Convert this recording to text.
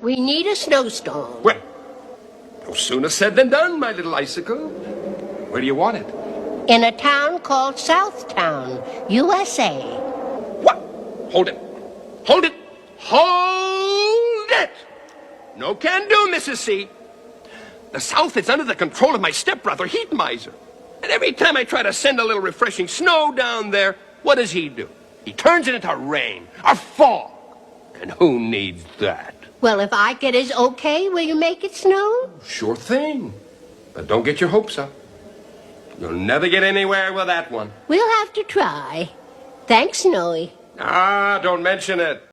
We need a snowstorm. Well, no sooner said than done, my little icicle. Where do you want it? In a town called Southtown, USA. What? Hold it. Hold it. Hold it! No can do, Mrs. C. The South is under the control of my stepbrother, Heat Miser. And every time I try to send a little refreshing snow down there, what does he do? He turns it into rain, or fog. And who needs that? Well, if I get his okay, will you make it snow? Sure thing. But don't get your hopes up. You'll never get anywhere with that one. We'll have to try. Thanks, Snowy. Ah, don't mention it.